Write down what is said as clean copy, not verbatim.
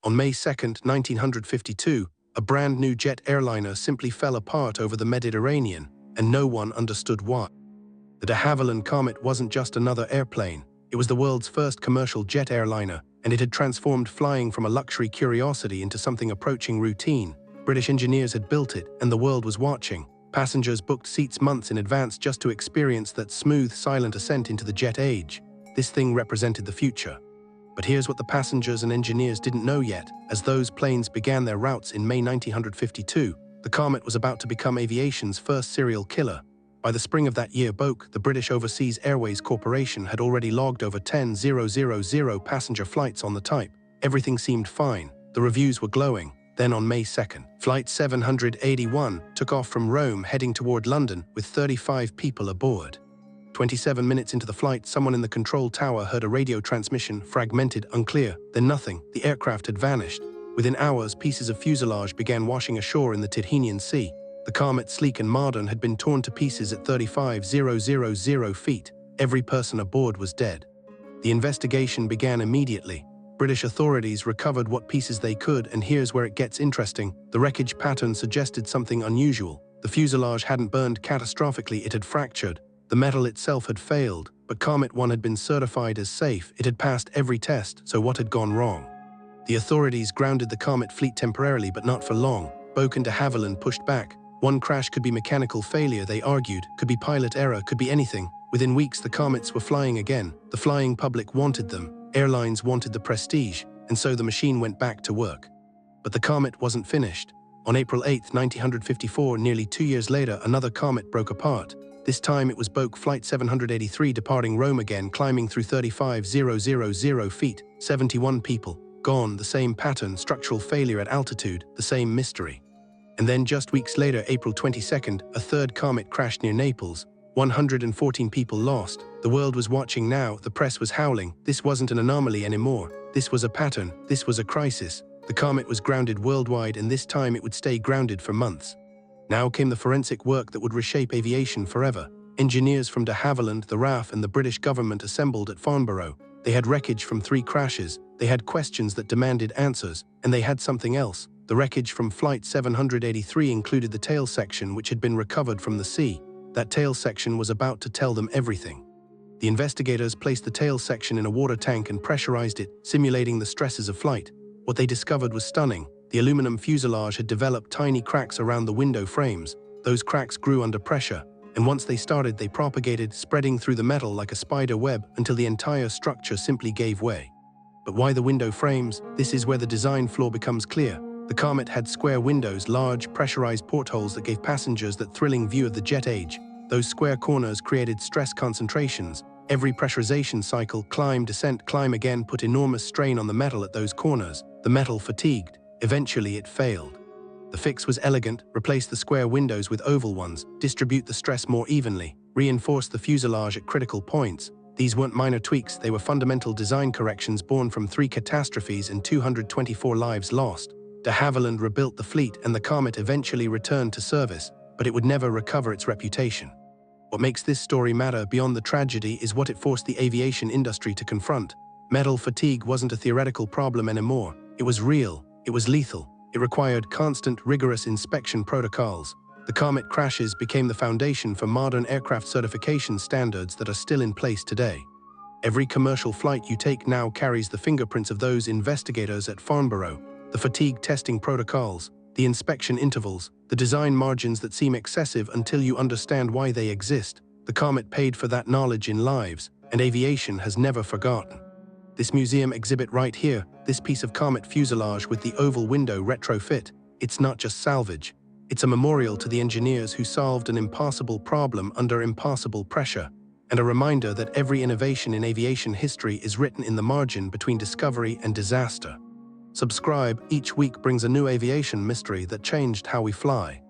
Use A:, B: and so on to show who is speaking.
A: On May 2, 1952, a brand new jet airliner simply fell apart over the Mediterranean, and no one understood why. The Havilland Comet wasn't just another airplane. It was the world's first commercial jet airliner, and it had transformed flying from a luxury curiosity into something approaching routine. British engineers had built it, and the world was watching. Passengers booked seats months in advance just to experience that smooth, silent ascent into the jet age. This thing represented the future. But here's what the passengers and engineers didn't know yet. As those planes began their routes in May 1952, the Comet was about to become aviation's first serial killer. By the spring of that year, BOAC, the British Overseas Airways Corporation, had already logged over 10,000 passenger flights on the type. Everything seemed fine. The reviews were glowing. Then on May 2nd, Flight 781 took off from Rome heading toward London with 35 people aboard. 27 minutes into the flight, someone in the control tower heard a radio transmission, fragmented, unclear, then nothing. The aircraft had vanished. Within hours, pieces of fuselage began washing ashore in the Tyrrhenian Sea. The Comet, sleek and modern, had been torn to pieces at 35,000 feet. Every person aboard was dead. The investigation began immediately. British authorities recovered what pieces they could, and here's where it gets interesting. The wreckage pattern suggested something unusual. The fuselage hadn't burned catastrophically, it had fractured. The metal itself had failed, but Comet 1 had been certified as safe. It had passed every test, so what had gone wrong? The authorities grounded the Comet fleet temporarily, but not for long. BOAC and de Havilland pushed back. One crash could be mechanical failure, they argued, could be pilot error, could be anything. Within weeks, the Comets were flying again. The flying public wanted them, airlines wanted the prestige, and so the machine went back to work. But the Comet wasn't finished. On April 8, 1954, nearly 2 years later, another Comet broke apart. This time it was BOAC Flight 783 departing Rome again, climbing through 35,000 feet, 71 people, gone, the same pattern, structural failure at altitude, the same mystery. And then just weeks later, April 22nd, a third Comet crashed near Naples, 114 people lost. The world was watching now, the press was howling. This wasn't an anomaly anymore. This was a pattern, this was a crisis. The Comet was grounded worldwide, and this time it would stay grounded for months. Now came the forensic work that would reshape aviation forever. Engineers from de Havilland, the RAF, and the British government assembled at Farnborough. They had wreckage from 3 crashes, they had questions that demanded answers, and they had something else. The wreckage from Flight 783 included the tail section, which had been recovered from the sea. That tail section was about to tell them everything. The investigators placed the tail section in a water tank and pressurized it, simulating the stresses of flight. What they discovered was stunning. The aluminum fuselage had developed tiny cracks around the window frames. Those cracks grew under pressure, and once they started, they propagated, spreading through the metal like a spider web until the entire structure simply gave way. But why the window frames? This is where the design flaw becomes clear. The Comet had square windows, large, pressurized portholes that gave passengers that thrilling view of the jet age. Those square corners created stress concentrations. Every pressurization cycle, climb, descent, climb again, put enormous strain on the metal at those corners. The metal fatigued. Eventually it failed. The fix was elegant: replace the square windows with oval ones, distribute the stress more evenly, reinforce the fuselage at critical points. These weren't minor tweaks, they were fundamental design corrections born from 3 catastrophes and 224 lives lost. De Havilland rebuilt the fleet, and the Comet eventually returned to service, but it would never recover its reputation. What makes this story matter beyond the tragedy is what it forced the aviation industry to confront. Metal fatigue wasn't a theoretical problem anymore. It was real. It was lethal. It required constant, rigorous inspection protocols. The Comet crashes became the foundation for modern aircraft certification standards that are still in place today. Every commercial flight you take now carries the fingerprints of those investigators at Farnborough. The fatigue testing protocols, the inspection intervals, the design margins that seem excessive until you understand why they exist. The Comet paid for that knowledge in lives, and aviation has never forgotten. This museum exhibit right here, this piece of Comet fuselage with the oval window retrofit, it's not just salvage. It's a memorial to the engineers who solved an impossible problem under impossible pressure, and a reminder that every innovation in aviation history is written in the margin between discovery and disaster. Subscribe. Each week brings a new aviation mystery that changed how we fly.